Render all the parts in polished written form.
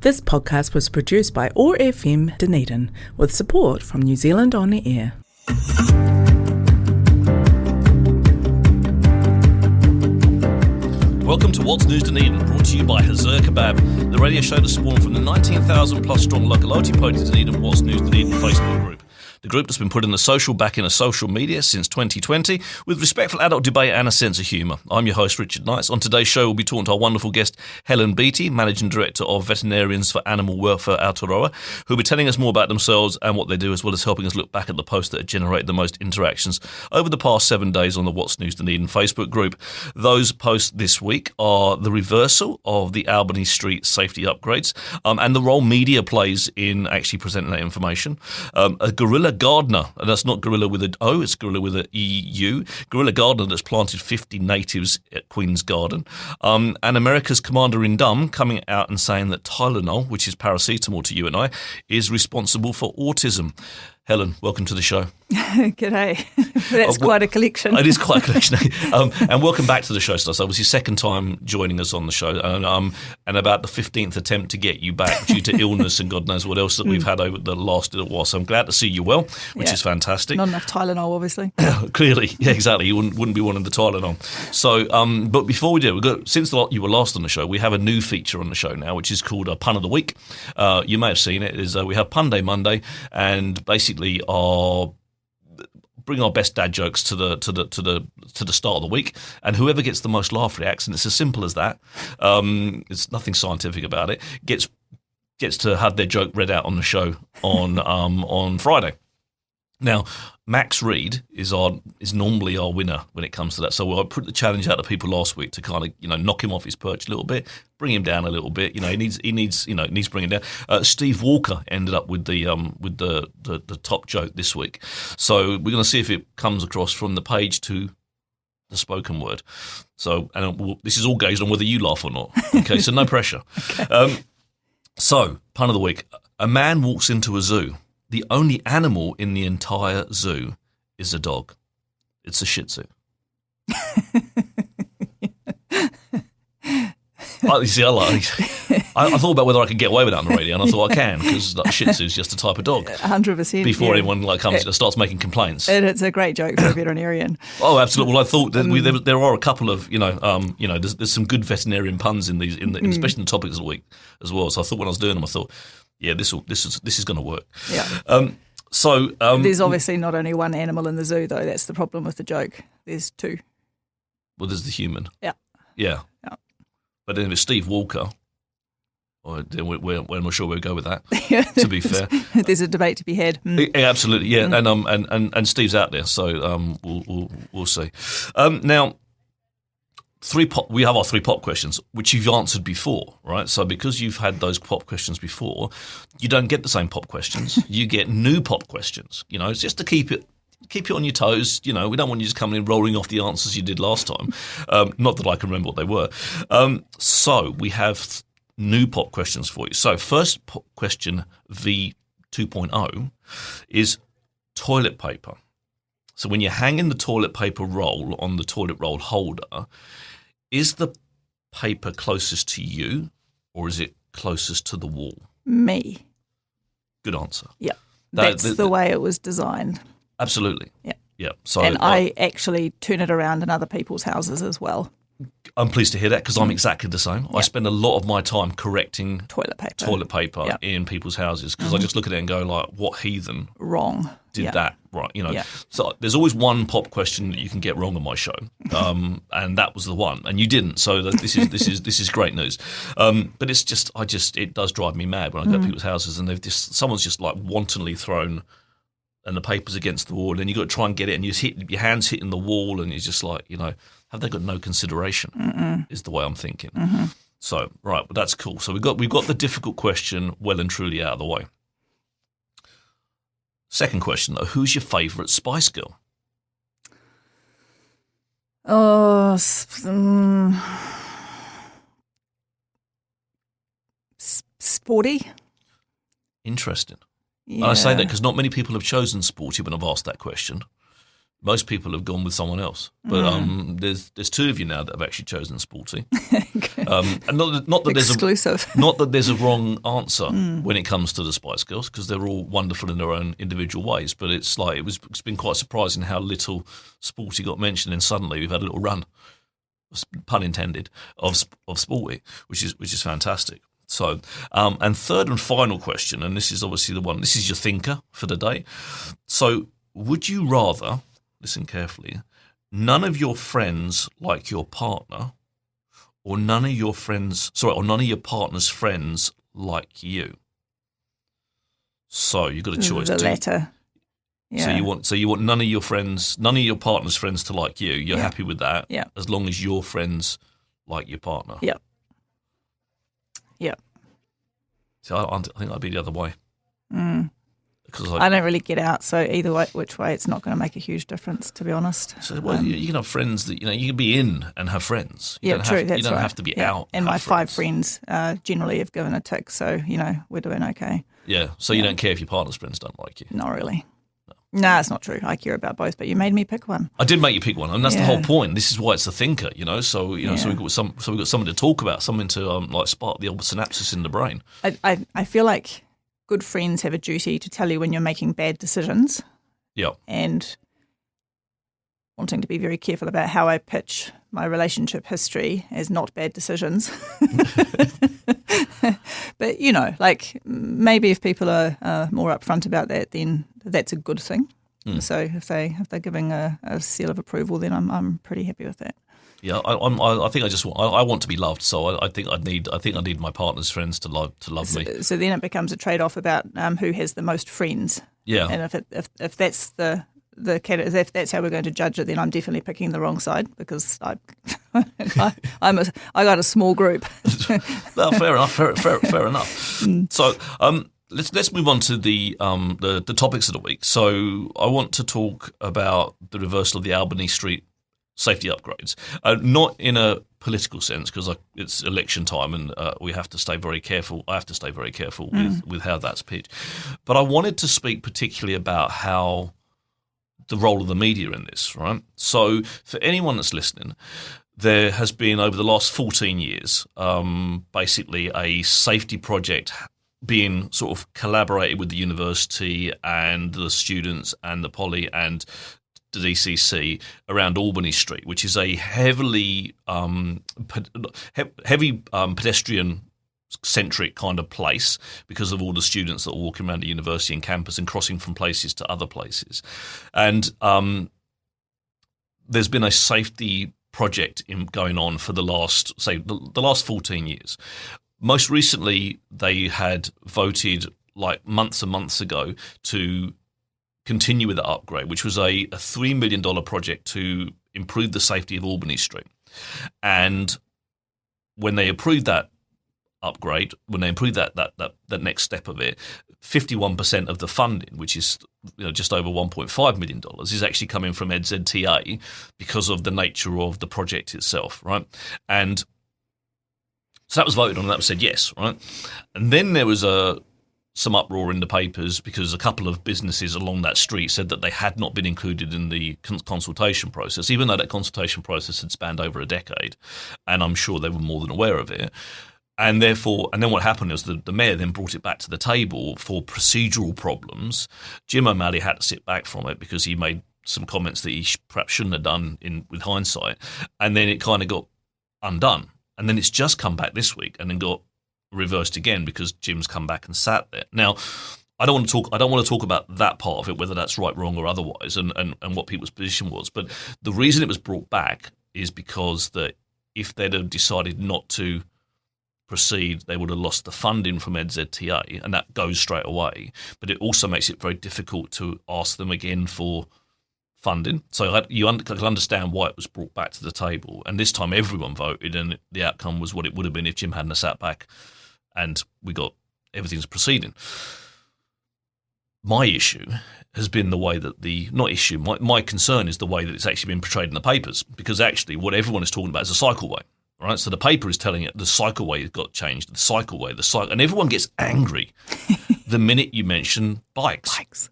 This podcast was produced by OAR FM Dunedin with support from New Zealand On the Air. Welcome to What's News Dunedin, brought to you by Hazur Kebab, the radio show that spawned from the 19,000 plus strong local Aotearoa Dunedin What's News Dunedin Facebook group. The group that's been put in the social back into social media since 2020 with respectful adult debate and a sense of humour. I'm your host, Richard Knights. On today's show, we'll be talking to our wonderful guest, Helen Beattie, Managing Director of Veterinarians for Animal Welfare Aotearoa, who'll be telling us more about themselves and what they do, as well as helping us look back at the posts that have generated the most interactions over the past 7 days on the What's News Dunedin Facebook group. Those posts this week are the reversal of the Albany Street safety upgrades and the role media plays in actually presenting that information. A gorilla gardener, and that's not gorilla with an O, it's gorilla with an EU, gorilla gardener that's planted 50 natives at Queen's Garden, and America's commander-in-dumb coming out and saying that Tylenol, which is paracetamol to you and I, is responsible for autism. Helen, welcome to the show. G'day. That's quite a collection. It is quite a collection. And welcome back to the show, Stas. It was your second time joining us on the show, and about the 15th attempt to get you back due to illness and God knows what else that we've had over the last little while. So I'm glad to see you well, which is fantastic. Not enough Tylenol, obviously. Clearly, yeah, exactly. You wouldn't be wanting the Tylenol. So, but before we do, since you were last on the show, we have a new feature on the show now, which is called Pun of the Week. You may have seen it. We have Pun Day Monday, and basically bring our best dad jokes to the start of the week, and whoever gets the most laugh reacts, and it's as simple as that. It's nothing scientific about it. Gets to have their joke read out on the show on Friday. Now, Max Reed is normally our winner when it comes to that. So I put the challenge out to people last week to kind of knock him off his perch a little bit, bring him down a little bit. He needs bringing down. Steve Walker ended up with the top joke this week. So we're going to see if it comes across from the page to the spoken word. So this is all gauged on whether you laugh or not. Okay, so no pressure. Okay. So pun of the week: a man walks into a zoo. The only animal in the entire zoo is a dog. It's a Shih Tzu. You see, I thought about whether I could get away with that on the radio, and I thought I can, because Shih Tzu is just a type of dog. 100%. Before anyone starts making complaints. It's a great joke for a veterinarian. Oh, absolutely. Well, I thought that there are a couple of there's some good veterinarian puns in these, especially in the topics of the week as well. So I thought when I was doing them, I thought, yeah, this is going to work. Yeah. So there's obviously not only one animal in the zoo, though. That's the problem with the joke. There's two. Well, there's the human. Yeah. Yeah. But then with Steve Walker, then we're not sure we'll go with that. To be fair, there's a debate to be had. Yeah, absolutely, yeah, and Steve's out there, so we'll see. Now, we have our 3 pop questions, which you've answered before, right? So because you've had those pop questions before, you don't get the same pop questions. You get new pop questions. It's just to keep you on your toes. We don't want you just coming in rolling off the answers you did last time. Not that I can remember what they were. So we have new pop questions for you. So first pop question V 2.0 is toilet paper. So when you're hanging the toilet paper roll on the toilet roll holder, is the paper closest to you or is it closest to the wall? Me. Good answer. Yeah. That's the way it was designed. Absolutely. Yeah. Yeah. So I actually turn it around in other people's houses as well. I'm pleased to hear that, because I'm exactly the same. I spend a lot of my time correcting toilet paper in people's houses, because I just look at it and go like, what heathen wrong did that right? So there's always one pop question that you can get wrong on my show, and that was the one, and you didn't. So this is great news. But it's just it does drive me mad when I go to people's houses and someone's just like wantonly thrown, and the paper's against the wall, and you've got to try and get it, and your hand's hitting the wall, and it's just like, have they got no consideration? Is the way I'm thinking. So, right, well, that's cool. So we've got the difficult question well and truly out of the way. Second question, though, who's your favourite Spice Girl? Sporty. Interesting. Yeah. And I say that because not many people have chosen Sporty when I've asked that question. Most people have gone with someone else. But there's 2 of you now that have actually chosen Sporty. And not that Exclusive. not that there's a wrong answer when it comes to the Spice Girls, because they're all wonderful in their own individual ways. But it's been quite surprising how little Sporty got mentioned, and suddenly we've had a little run, pun intended, of Sporty, which is fantastic. So, and third and final question, and this is obviously the one. This is your thinker for the day. So, would you rather, listen carefully, none of your friends like your partner, or none of your partner's friends like you? So you've got a choice. The latter. Yeah. So you want none of your partner's friends to like you. You're happy with that, as long as your friends like your partner. Yeah. Yeah. So I think I'd be the other way. Because I don't really get out, so either way, which way, it's not going to make a huge difference, to be honest. So you can have friends that you can be in and have friends. You True. That's right. You don't have to be out. And my 5 friends generally have given a tick, so we're doing okay. Yeah. So you don't care if your partner's friends don't like you. Not really. No, it's not true. I care about both, but you made me pick one. I did make you pick one, and that's the whole point. This is why it's the thinker, So so we've got something to talk about, something to spark the old synapses in the brain. I feel like good friends have a duty to tell you when you're making bad decisions. Yeah. And wanting to be very careful about how I pitch my relationship history as not bad decisions. But, maybe if people are more upfront about that, then that's a good thing. So if they're giving a seal of approval, then I'm pretty happy with that. Yeah, I think I want to be loved, so I think I need my partner's friends to love me. So then it becomes a trade-off about who has the most friends. Yeah, and if that's if that's how we're going to judge it, then I'm definitely picking the wrong side, because I got a small group. Well, fair enough. Fair enough. So let's move on to the topics of the week. So I want to talk about the reversal of the Albany Street safety upgrades, not in a political sense, because it's election time and we have to stay very careful. I have to stay very careful with how that's pitched. But I wanted to speak particularly about how the role of the media in this, right? So for anyone that's listening, there has been over the last 14 years basically a safety project being sort of collaborated with the university and the students and the poly and the DCC around Albany Street, which is a heavy pedestrian-centric kind of place because of all the students that are walking around the university and campus and crossing from places to other places. And there's been a safety project going on for the last 14 years. Most recently, they had voted months and months ago to continue with the upgrade, which was a $3 million project to improve the safety of Albany Street. And when they approved that upgrade, when they improved that next step of it, 51% of the funding, which is just over $1.5 million, is actually coming from EdZTA because of the nature of the project itself, right? And so that was voted on, and that was said yes, right? And then there was some uproar in the papers because a couple of businesses along that street said that they had not been included in the consultation process, even though that consultation process had spanned over a decade, and I'm sure they were more than aware of it. And then what happened was the mayor then brought it back to the table for procedural problems. Jim O'Malley had to sit back from it because he made some comments that he perhaps shouldn't have done with hindsight, and then it kind of got undone. And then it's just come back this week and then got reversed again because Jim's come back and sat there. Now, I don't want to talk about that part of it, whether that's right, wrong, or otherwise, and what people's position was. But the reason it was brought back is because that if they'd have decided not to proceed, they would have lost the funding from EdZTA, and that goes straight away. But it also makes it very difficult to ask them again for funding. So you can understand why it was brought back to the table. And this time everyone voted, and the outcome was what it would have been if Jim hadn't sat back and we got everything's proceeding. My issue has been the way that my concern is the way that it's actually been portrayed in the papers, because actually what everyone is talking about is a cycleway. Right, so the paper is telling it the cycleway got changed, and everyone gets angry the minute you mention bikes.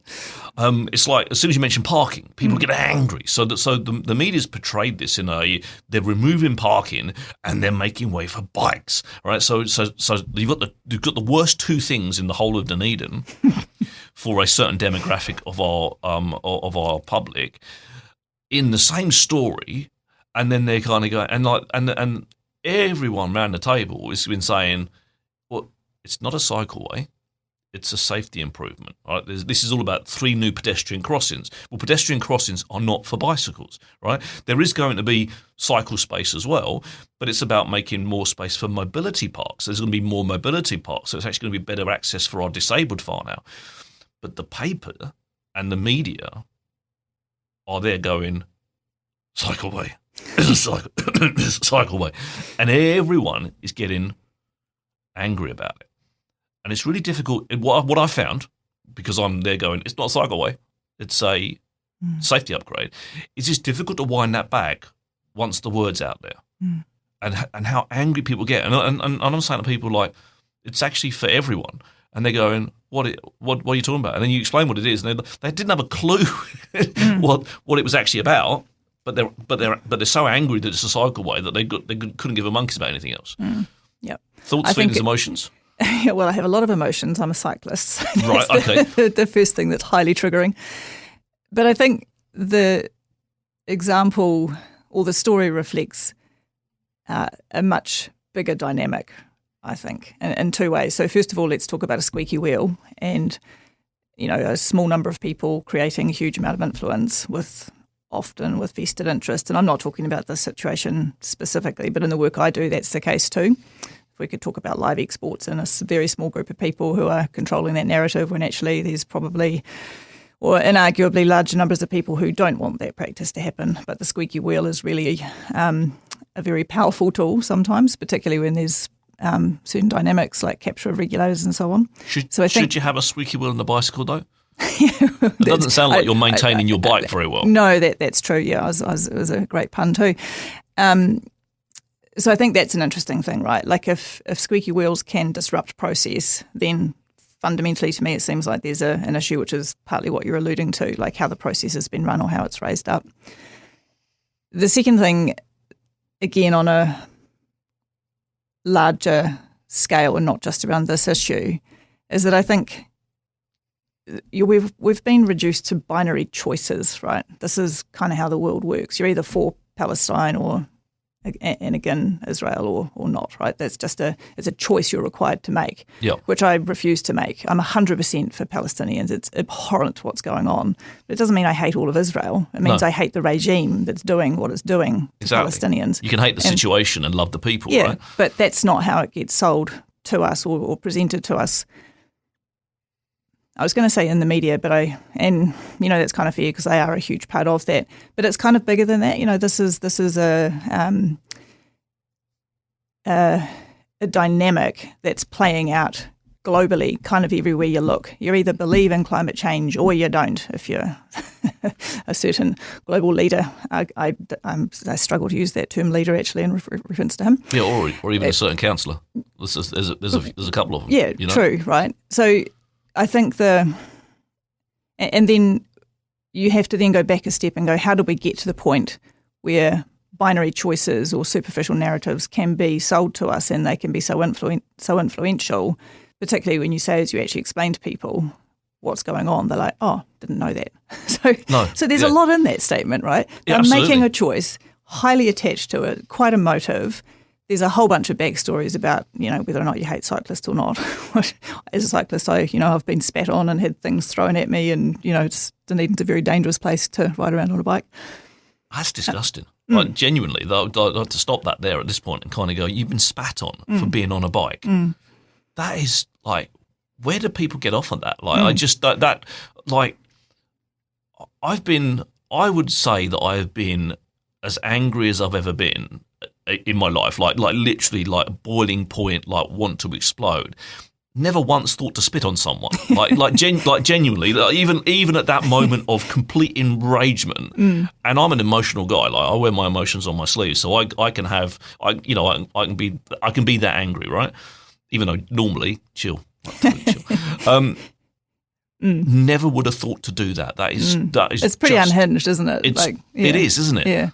It's like as soon as you mention parking, people get angry. So the media's portrayed this in they're removing parking and they're making way for bikes, right? So you've got the worst two things in the whole of Dunedin for a certain demographic of our public in the same story, and then they're kind of going and everyone around the table has been saying, well, it's not a cycleway. It's a safety improvement. Right? This is all about 3 new pedestrian crossings. Well, pedestrian crossings are not for bicycles, right? There is going to be cycle space as well, but it's about making more space for mobility parks. There's going to be more mobility parks, so it's actually going to be better access for our disabled far now. But the paper and the media are there going, cycleway. It's a cycleway. And everyone is getting angry about it. And it's really difficult. What I found, because I'm there going, it's not a cycleway, it's a safety upgrade, it's just difficult to wind that back once the word's out there. And how angry people get. And I'm saying to people, like, it's actually for everyone. And they're going, what are you talking about? And then you explain what it is. And they didn't have a clue what it was actually about. But they're so angry that it's a cycleway that they couldn't give a monkeys about anything else. Yep. Thoughts, feelings, emotions? Yeah, well, I have a lot of emotions. I'm a cyclist. So right, okay. The first thing that's highly triggering. But I think the example or the story reflects a much bigger dynamic, I think, in 2 ways. So first of all, let's talk about a squeaky wheel and, a small number of people creating a huge amount of influence often with vested interest. And I'm not talking about this situation specifically, but in the work I do, that's the case too. If we could talk about live exports and a very small group of people who are controlling that narrative when actually there's probably, or inarguably, larger numbers of people who don't want that practice to happen. But the squeaky wheel is really a very powerful tool sometimes, particularly when there's certain dynamics like capture of regulators and so on. Should you have a squeaky wheel on the bicycle though? It doesn't sound like you're maintaining your bike very well. No, that's true. Yeah, it was a great pun too. So I think that's an interesting thing, right? Like if squeaky wheels can disrupt process, then fundamentally to me it seems like there's an issue, which is partly what you're alluding to, like how the process has been run or how it's raised up. The second thing, again on a larger scale and not just around this issue, is that I think we've been reduced to binary choices, right? This is kind of how the world works. You're either for Palestine or and again Israel or not, right? That's just it's a choice you're required to make, which I refuse to make. I'm 100% for Palestinians. It's abhorrent what's going on. But it doesn't mean I hate all of Israel. It means I hate the regime that's doing what it's doing to Palestinians. You can hate the situation and love the people, right? But that's not how it gets sold to us or presented to us. I was going to say in the media, but that's kind of fair because they are a huge part of that. But it's kind of bigger than that. This is a dynamic that's playing out globally, kind of everywhere you look. You either believe in climate change or you don't. If you're a certain global leader, I struggle to use that term leader actually in reference to him. Yeah, or even a certain councillor. There's a couple of them. Yeah, true, right? So I think and then you have to then go back a step and go, how do we get to the point where binary choices or superficial narratives can be sold to us and they can be so influential, particularly when you say, as you actually explain to people what's going on, they're like, oh, didn't know that. So there's a lot in that statement, right? Yeah, They're making a choice, highly attached to it, quite emotive. There's a whole bunch of backstories about, whether or not you hate cyclists or not. As a cyclist, I've been spat on and had things thrown at me and, Dunedin's a very dangerous place to ride around on a bike. That's disgusting. Like, genuinely, I'd like to stop that there at this point and kind of go, you've been spat on for being on a bike. That is, like, where do people get off on that? Like, I just, I would say that I have been as angry as I've ever been in my life, like literally like boiling point, like want to explode. Never once thought to spit on someone, genuinely, even at that moment of complete enragement. And I'm an emotional guy. Like I wear my emotions on my sleeve, so I can be that angry, right? Even though normally chill, Never would have thought to do that. That is it's pretty unhinged, isn't it? It is, isn't it? Yeah.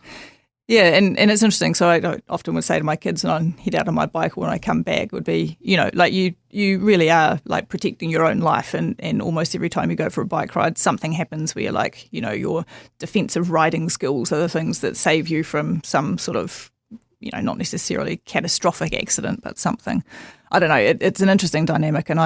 Yeah, and it's interesting. So I often would say to my kids when I head out on my bike or when I come back would be, you really are like protecting your own life, and almost every time you go for a bike ride, something happens where like, your defensive riding skills are the things that save you from some sort of, not necessarily catastrophic accident, but something. I don't know. It's an interesting dynamic, and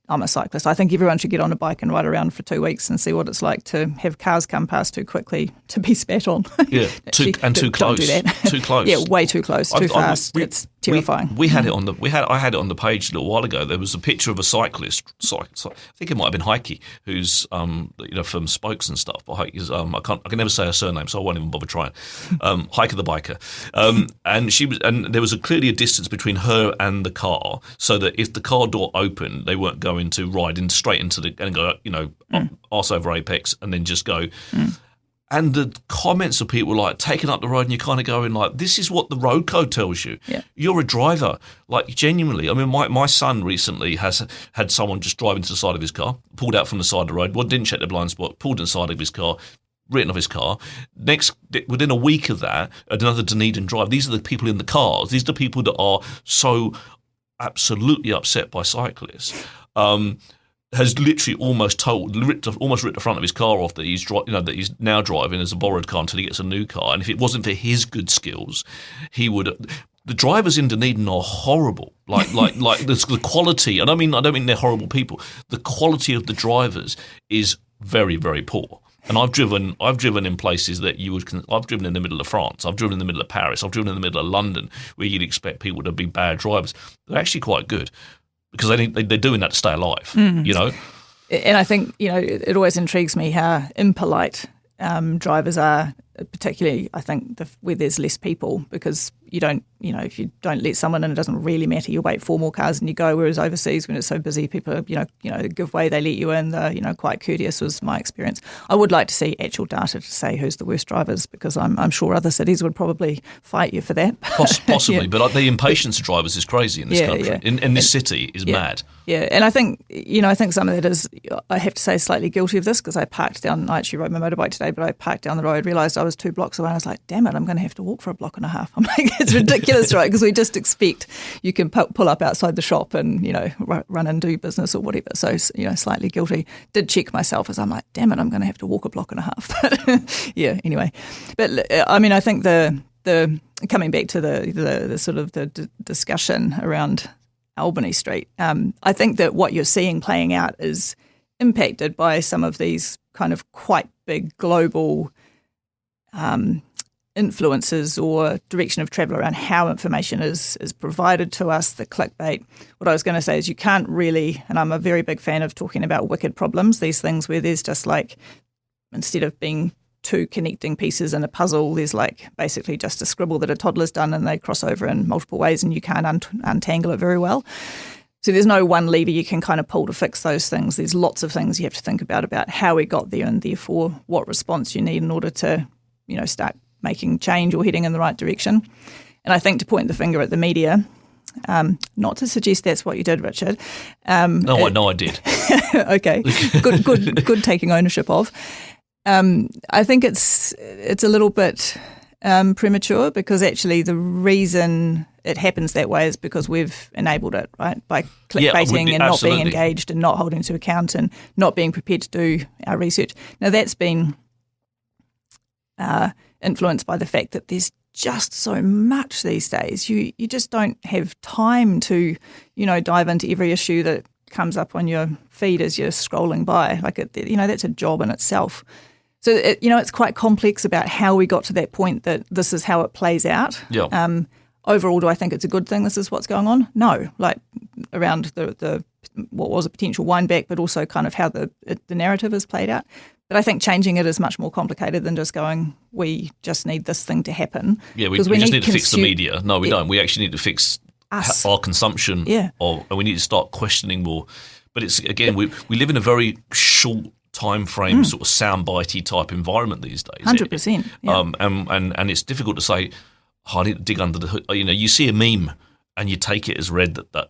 I'm a cyclist. I think everyone should get on a bike and ride around for 2 weeks and see what it's like to have cars come past too quickly to be spat on. Yeah, too close. Don't do that. Too close. Yeah, way too close, too fast. It's terrifying. I had it on the page a little while ago. There was a picture of a cyclist. I think it might have been Heike, who's from Spokes and stuff. But Heike is I can never say her surname, so I won't even bother trying. Heike the biker, and there was clearly a distance between her and the car, so that if the car door opened, they weren't going to ride straight into and go, arse over apex, and then just go. And the comments of people like taking up the road, and you're kind of going like, this is what the road code tells you. Yeah. You're a driver. Like, genuinely. I mean, my son recently has had someone just drive into the side of his car, pulled out from the side of the road, didn't check the blind spot, pulled inside of his car, written off his car. Within a week of that, another Dunedin drive. These are the people in the cars. These are the people that are so absolutely upset by cyclists. Has literally almost ripped the front of his car off that he's now driving as a borrowed car until he gets a new car. And if it wasn't for his good skills, he would. The drivers in Dunedin are horrible. Like the quality. I don't mean they're horrible people. The quality of the drivers is very, very poor. And I've driven in places that I've driven in the middle of France. I've driven in the middle of Paris. I've driven in the middle of London, where you'd expect people to be bad drivers. They're actually quite good, because they're doing that to stay alive, And I think, it always intrigues me how impolite drivers are, particularly, I think, where there's less people, because you don't, if you don't let someone in, it doesn't really matter. You wait 4 more cars and you go, whereas overseas, when it's so busy, people, give way, they let you in, they're, quite courteous, was my experience. I would like to see actual data to say who's the worst drivers, because I'm sure other cities would probably fight you for that. Possibly, but the impatience of drivers is crazy in this country. Yeah. In this city is mad. Yeah, and I think, I think some of that is, I have to say, slightly guilty of this, because I actually rode my motorbike today, but I parked down the road, realised I was 2 blocks away, and I was like, damn it, I'm going to have to walk for a block and a half. I'm like, it's ridiculous, right? Because we just expect you can pull up outside the shop and, run and do business or whatever. So, slightly guilty. Did check myself as I'm like, damn it, I'm going to have to walk a block and a half. But yeah, anyway. But I mean, I think the coming back to the sort of the discussion around Albany Street, I think that what you're seeing playing out is impacted by some of these kind of quite big global influences or direction of travel around how information is provided to us, the clickbait. What I was going to say is you can't really, and I'm a very big fan of talking about wicked problems, these things where there's just like, instead of being 2 connecting pieces in a puzzle, there's like basically just a scribble that a toddler's done and they cross over in multiple ways and you can't untangle it very well. So there's no one lever you can kind of pull to fix those things. There's lots of things you have to think about how we got there, and therefore what response you need in order to, start making change or heading in the right direction. And I think to point the finger at the media, not to suggest that's what you did, Richard. No, I did. Okay, good taking ownership of. I think it's a little bit premature, because actually the reason it happens that way is because we've enabled it, right? By clickbaiting and not being engaged and not holding to account and not being prepared to do our research. Now that's been influenced by the fact that there's just so much these days. You just don't have time to, dive into every issue that comes up on your feed as you're scrolling by. Like, that's a job in itself. So, it's quite complex about how we got to that point that this is how it plays out. Yeah. Overall, do I think it's a good thing this is what's going on? No. Like, around the what was a potential wind-back, but also kind of how the narrative is played out. But I think changing it is much more complicated than just going, we just need this thing to happen. Yeah, we just need to fix the media. No, we don't. We actually need to fix our consumption. Yeah. And we need to start questioning more. But it's, again, we live in a very short time frame, sort of soundbitey type environment these days. 100%. Yeah. And it's difficult to say, I need to dig under the hood. You see a meme and you take it as read that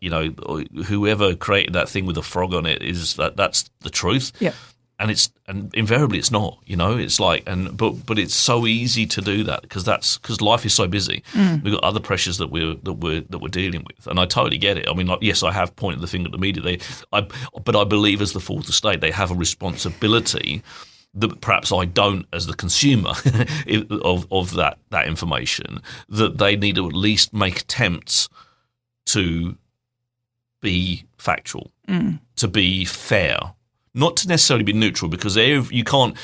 whoever created that thing with a frog on it is that's the truth. Yeah. And invariably it's not, it's like, but it's so easy to do that because life is so busy. We've got other pressures that we're dealing with, and I totally get it. I mean, yes, I have pointed the finger at the media. But I believe as the fourth estate, they have a responsibility that perhaps I don't as the consumer of that information, that they need to at least make attempts to be factual, to be fair. Not to necessarily be neutral, because you can't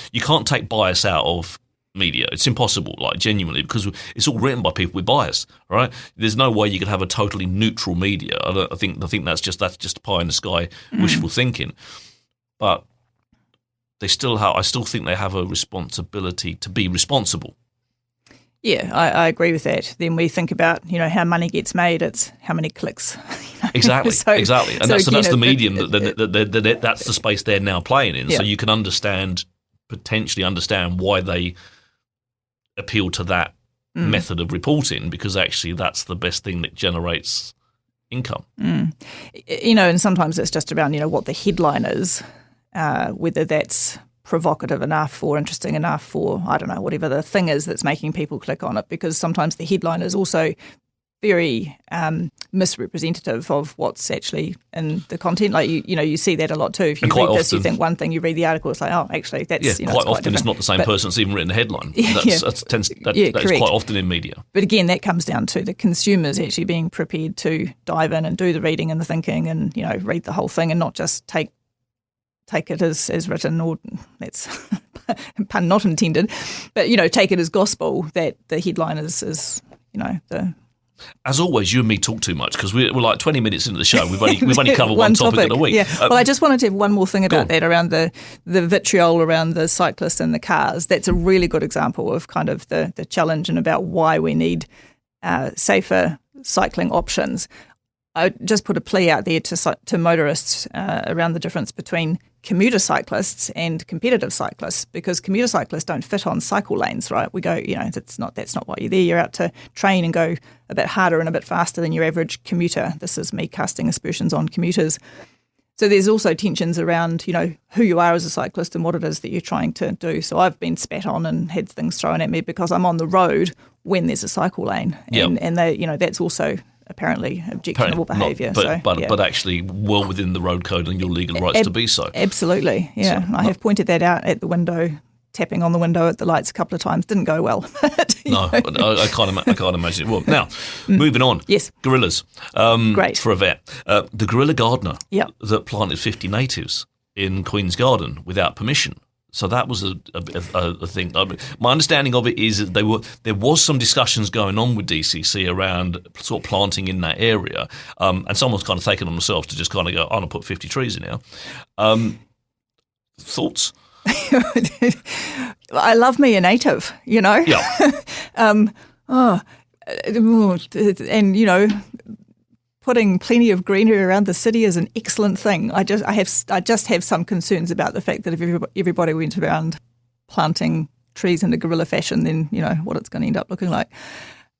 take bias out of media. It's impossible, like genuinely, because it's all written by people with bias, right? There's no way you could have a totally neutral media. I think that's just pie in the sky wishful thinking. But I still think they have a responsibility to be responsible. Yeah, I agree with that. Then we think about, how money gets made. It's how many clicks. Exactly, exactly. And that's the medium that that's the space they're now playing in. Yeah. So you can potentially understand why they appeal to that method of reporting, because actually that's the best thing that generates income. And sometimes it's just around, what the headline is, whether that's provocative enough or interesting enough, or I don't know, whatever the thing is that's making people click on it, because sometimes the headline is also very misrepresentative of what's actually in the content. Like you see that a lot too. If you read this, you think one thing. You read the article, it's like, oh, actually, that's quite often it's not the same person that's even written the headline. That's quite often in media. But again, that comes down to the consumers actually being prepared to dive in and do the reading and the thinking, and read the whole thing, and not just take it as written, or that's pun not intended, but take it as gospel that the headline is the. As always, you and me talk too much, because we're like 20 minutes into the show. We've only covered one topic in a week. Yeah. Well, I just wanted to have one more thing about that, around the vitriol around the cyclists and the cars. That's a really good example of kind of the challenge, and about why we need safer cycling options. I just put a plea out there to motorists around the difference between commuter cyclists and competitive cyclists, because commuter cyclists don't fit on cycle lanes, right? We go, that's not why you're there. You're out to train and go a bit harder and a bit faster than your average commuter. This is me casting aspersions on commuters. So there's also tensions around, who you are as a cyclist and what it is that you're trying to do. So I've been spat on and had things thrown at me because I'm on the road when there's a cycle lane, and they, that's also apparently objectionable behaviour. But actually well within the road code and your legal rights to be so. Absolutely, yeah. I have pointed that out at the window, tapping on the window at the lights a couple of times. Didn't go well. I can't imagine it will. Now, moving on. Yes. Gorillas. Great. For a vet. The gorilla gardener that planted 50 natives in Queen's Garden without permission. So that was a thing. My understanding of it is that there was some discussions going on with DCC around sort of planting in that area, and someone's kind of taken on themselves to just kind of go, I'm going to put 50 trees in here. Thoughts? I love me a native, Yeah. And putting plenty of greenery around the city is an excellent thing. I just have some concerns about the fact that if everybody went around planting trees in a guerrilla fashion, then what it's going to end up looking like.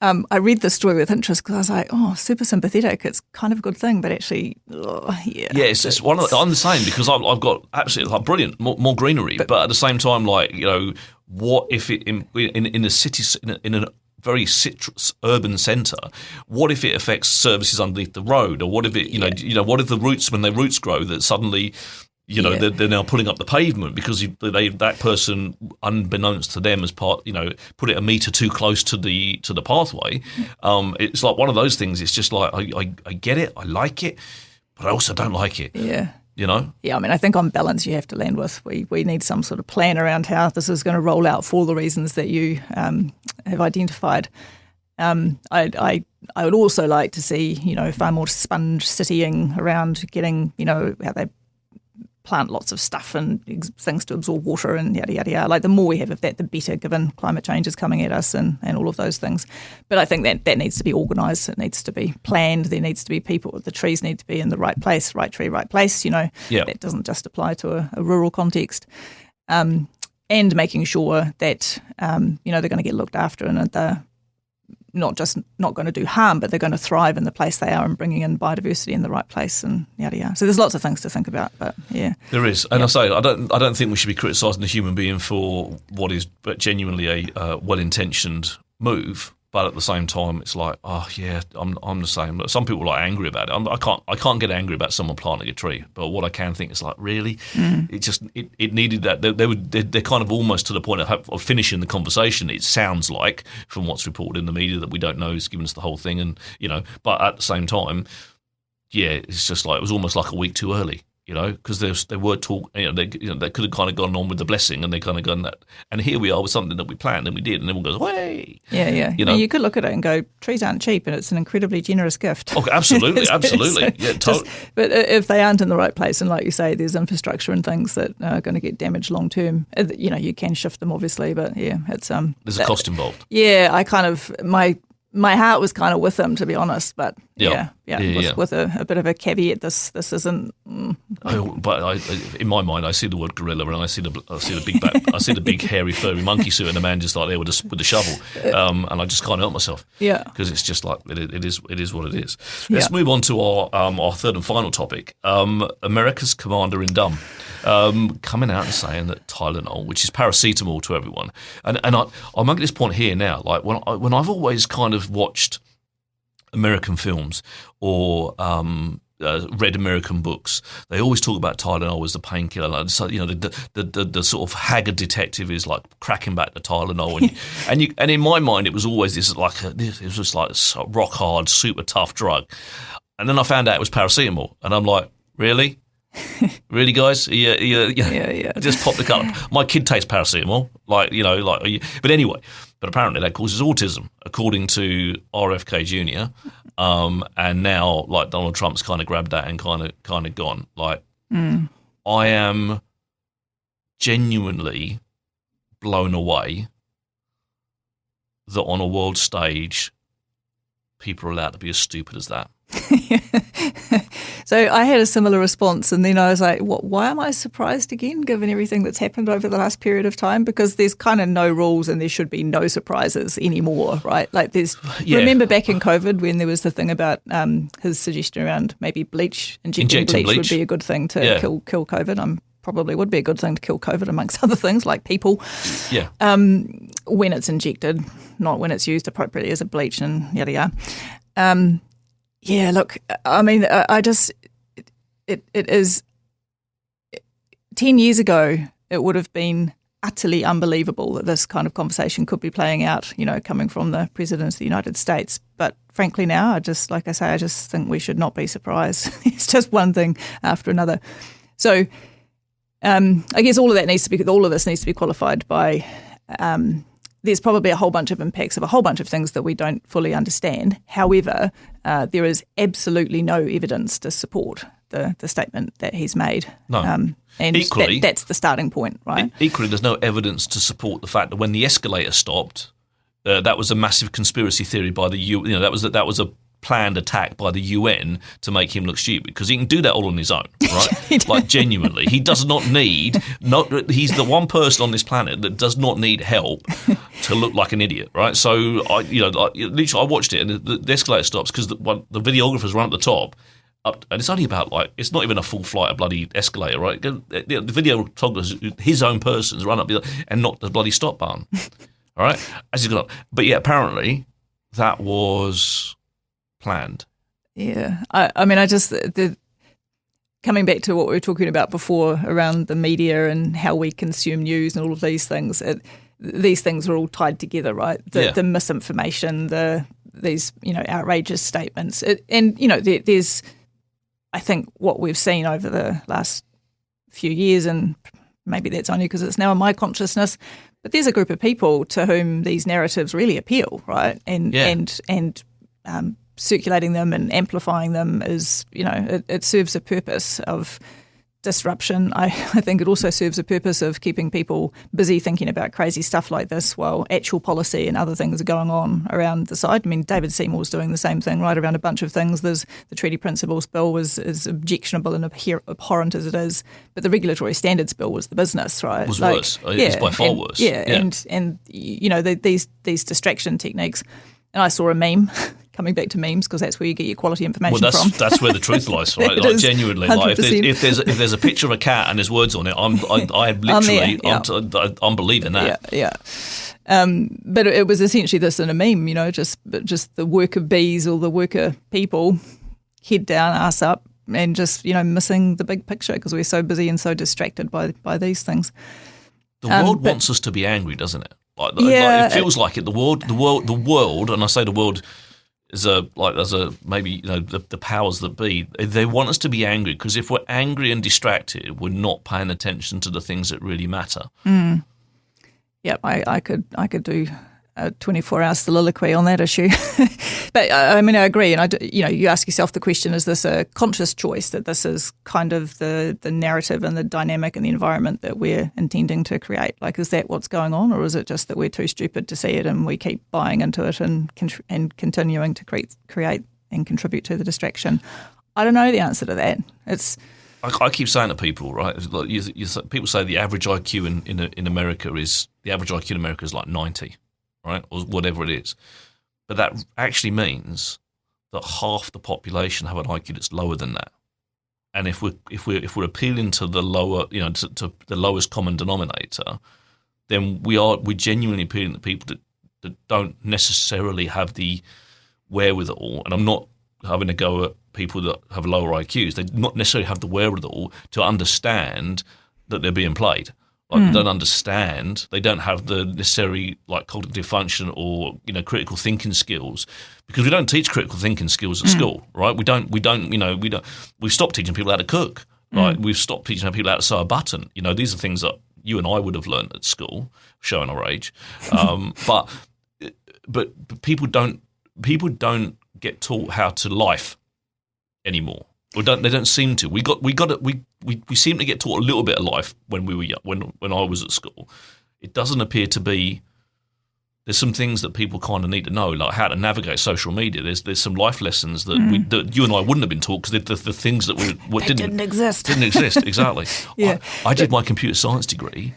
I read the story with interest because I was like, oh, super sympathetic. It's kind of a good thing, but actually, yeah. Yeah, it's one of I'm the same, because I've got absolutely brilliant, more greenery, but at the same time, what if it in a city, in a very citrus urban centre, what if it affects services underneath the road, or what if it, what if the roots, when their roots grow, that suddenly, they're now pulling up the pavement because that person, unbeknownst to them, as part, put it a metre too close to the pathway. It's like one of those things. It's just like I get it, I like it, but I also don't like it. Yeah. Yeah, I mean, I think on balance you have to land with we need some sort of plan around how this is going to roll out for the reasons that you have identified. I would also like to see, far more sponge citying around getting, how they plant lots of stuff and things to absorb water and yada, yada, yada. Like the more we have of that, the better, given climate change is coming at us and all of those things. But I think that needs to be organised. It needs to be planned. There needs to be people. The trees need to be in the right place, right tree, right place. That doesn't just apply to a rural context. And making sure that, they're going to get looked after and not just not going to do harm, but they're going to thrive in the place they are and bringing in biodiversity in the right place and yada yada. So there's lots of things to think about, but yeah. There is. And I say, I don't think we should be criticising the human being for what is but genuinely a well-intentioned move. But at the same time, it's like, oh yeah, I'm the same. Some people are like angry about it. I can't get angry about someone planting a tree. But what I can think is like, really, it needed that. They're kind of almost to the point of finishing the conversation. It sounds like from what's reported in the media that we don't know is giving us the whole thing, and But at the same time, yeah, it's just like it was almost like a week too early. Because they were talk. They could have kind of gone on with the blessing, and they kind of gone that. And here we are with something that we planned and we did, and everyone goes, "Way!" Yeah. You could look at it and go, "Trees aren't cheap, and it's an incredibly generous gift." Okay, absolutely. But if they aren't in the right place, and like you say, there's infrastructure and things that are going to get damaged long term. You can shift them obviously, but yeah, it's there's a cost involved. Yeah, I kind of my heart was kind of with them, to be honest, but with a bit of a caveat. This isn't. But in my mind, I see the word gorilla, and I see the big back, I see the big hairy furry monkey suit, and a man just like there with a shovel, and I just can't help myself. Yeah, because it's just like it is what it is. Let's move on to our third and final topic. America's commander in dumb. Coming out and saying that Tylenol, which is paracetamol to everyone, and I'm making this point here now. Like when I've always kind of watched American films or read American books, they always talk about Tylenol as the painkiller. Like, so, the sort of haggard detective is like cracking back the Tylenol, and in my mind it was always this it was just like a rock hard, super tough drug. And then I found out it was paracetamol, and I'm like, really? Really, guys? Yeah. Just pop the colour. My kid takes paracetamol, but anyway. But apparently that causes autism, according to RFK Jr. And now, like, Donald Trump's kind of grabbed that and kind of gone. Like, I am genuinely blown away that on a world stage, people are allowed to be as stupid as that. So I had a similar response, and then I was like, why am I surprised again, given everything that's happened over the last period of time? Because there's kind of no rules and there should be no surprises anymore, right? Like remember back in COVID when there was the thing about his suggestion around maybe injecting bleach would be a good thing to kill COVID. Probably would be a good thing to kill COVID, amongst other things, like people. Yeah. When it's injected, not when it's used appropriately as a bleach and yada yada. Yeah, look, I mean, it is 10 years ago, it would have been utterly unbelievable that this kind of conversation could be playing out, coming from the President of the United States. But frankly now, I just think we should not be surprised. It's just one thing after another. So I guess all of this needs to be qualified by there's probably a whole bunch of impacts of a whole bunch of things that we don't fully understand. However, there is absolutely no evidence to support the statement that he's made. No. And equally, that's the starting point, right? Equally, there's no evidence to support the fact that when the escalator stopped, that was a massive conspiracy theory by the UN. That was a planned attack by the UN to make him look stupid, because he can do that all on his own, right? Like, genuinely, he does not need. He's the one person on this planet that does not need help to look like an idiot, right? So literally, I watched it, and the escalator stops because the videographers run at the top. And it's only about it's not even a full flight of bloody escalator, right? The videographer, his own person's run up and knocked the bloody stop button, all right? As he's gone up. But yeah, apparently that was planned. Yeah, I mean, coming back to what we were talking about before around the media and how we consume news and all of these things. These things are all tied together, right? The misinformation, these outrageous statements, there's. I think what we've seen over the last few years, and maybe that's only because it's now in my consciousness, but there's a group of people to whom these narratives really appeal, right? And circulating them and amplifying them is, it serves a purpose of disruption. I think it also serves a purpose of keeping people busy thinking about crazy stuff like this while actual policy and other things are going on around the side. I mean, David Seymour's doing the same thing, right, around a bunch of things. There's the Treaty Principles Bill is objectionable and abhorrent as it is, but the Regulatory Standards Bill was the business, right? It was worse. It's by far worse. And these distraction techniques. And I saw a meme, coming back to memes, because that's where you get your quality information from. That's where the truth lies, right? Like, genuinely, like if there's a picture of a cat and there's words on it, I'm believing that. Yeah. But it was essentially this in a meme, just the worker bees or the worker people, head down, ass up, and just missing the big picture because we're so busy and so distracted by these things. The world wants us to be angry, doesn't it? Like it feels like it. The world, and I say the world is maybe the powers that be. They want us to be angry because if we're angry and distracted, we're not paying attention to the things that really matter. Mm. Yep, I could do a 24-hour soliloquy on that issue. But I agree. And you ask yourself the question: is this a conscious choice that this is kind of the narrative and the dynamic and the environment that we're intending to create? Like, is that what's going on, or is it just that we're too stupid to see it and we keep buying into it and continuing to create and contribute to the distraction? I don't know the answer to that. I keep saying to people, right? People say the average IQ in America is like 90, right, or whatever it is. But that actually means that half the population have an IQ that's lower than that. And if we're appealing to the lower, to the lowest common denominator, then we're genuinely appealing to people that don't necessarily have the wherewithal. And I'm not having a go at people that have lower IQs. They not necessarily have the wherewithal to understand that they're being played. Like they don't understand. They don't have the necessary cognitive function or critical thinking skills, because we don't teach critical thinking skills at school, right? We've stopped teaching people how to cook, right? We've stopped teaching people how to sew a button. These are things that you and I would have learned at school, showing our age. But people don't get taught how to life anymore. Or they don't seem to. We seem to get taught a little bit of life when we were young, when I was at school. It doesn't appear to be. There's some things that people kind of need to know, like how to navigate social media. There's some life lessons that you and I wouldn't have been taught because the things that didn't exist. Didn't exist, exactly. Yeah. I did my computer science degree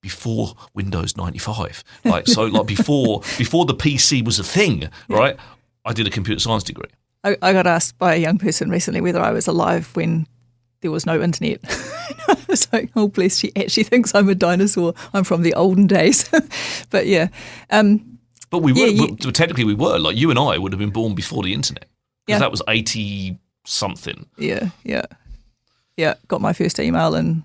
before Windows 95. Before the PC was a thing, right? I did a computer science degree. I got asked by a young person recently whether I was alive when there was no internet. I was like, oh, bless, she actually thinks I'm a dinosaur. I'm from the olden days. But yeah. But we were, technically we were. Like you and I would have been born before the internet. Because that was 80-something. Yeah. Got my first email in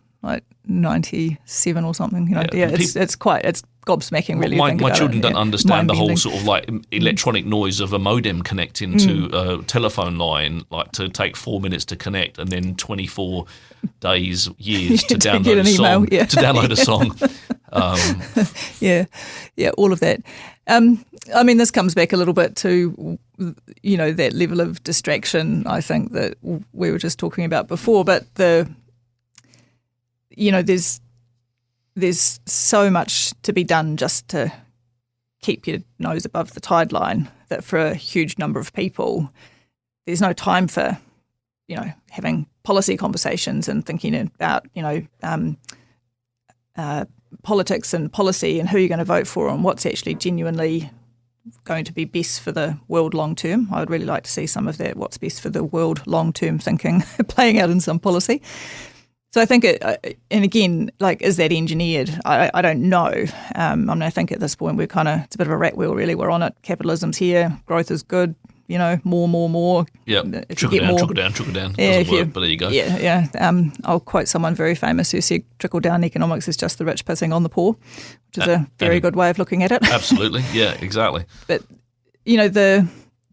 97 or something. It's gobsmacking, really. My children don't understand the whole sort of electronic noise of a modem connecting to a telephone line, to take 4 minutes to connect and then 24 years to download a song. To download a song. All of that. This comes back a little bit to that level of distraction. I think that we were just talking about before, but there's so much to be done just to keep your nose above the tide line that for a huge number of people, there's no time for, having policy conversations and thinking about, politics and policy and who you're going to vote for and what's actually genuinely going to be best for the world long term. I would really like to see some of that, what's best for the world long term thinking playing out in some policy. So I think and again, is that engineered? I don't know. I think at this point it's a bit of a rat wheel, really. We're on it. Capitalism's here. Growth is good. More. Yeah, trickle down. Yeah, doesn't work, but there you go. Yeah. I'll quote someone very famous who said, trickle down economics is just the rich pissing on the poor, which is a very good way of looking at it. Absolutely. Yeah, exactly. But,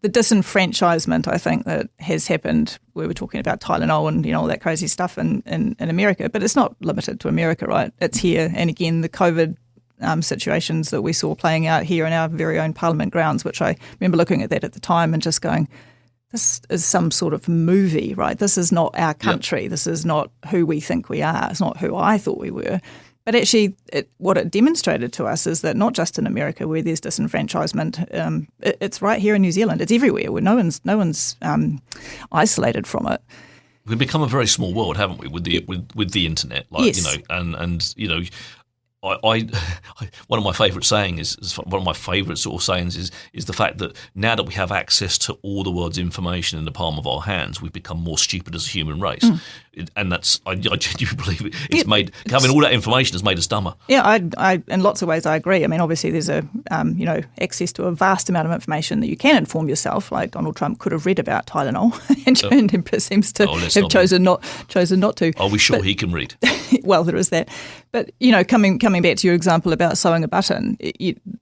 the disenfranchisement, I think, that has happened, we were talking about Tylenol and, all that crazy stuff in America, but it's not limited to America, right? It's here. And again, the COVID situations that we saw playing out here in our very own Parliament grounds, which I remember looking at that at the time and just going, this is some sort of movie, right? This is not our country. Yep. This is not who we think we are. It's not who I thought we were. But actually, what it demonstrated to us is that not just in America where there's disenfranchisement, it's right here in New Zealand. It's everywhere. Where no one's isolated from it. We've become a very small world, haven't we? With the internet, yes. one of my favourite sayings one of my favourite sort of sayings is the fact that now that we have access to all the world's information in the palm of our hands, we've become more stupid as a human race, and that's I genuinely believe it. It's made having all that information has made us dumber. Yeah, I in lots of ways I agree. I mean, obviously there's a access to a vast amount of information that you can inform yourself. Like Donald Trump could have read about Tylenol and seems to have chosen not to. Are we sure he can read? Well, there is that. But, coming back to your example about sewing a button,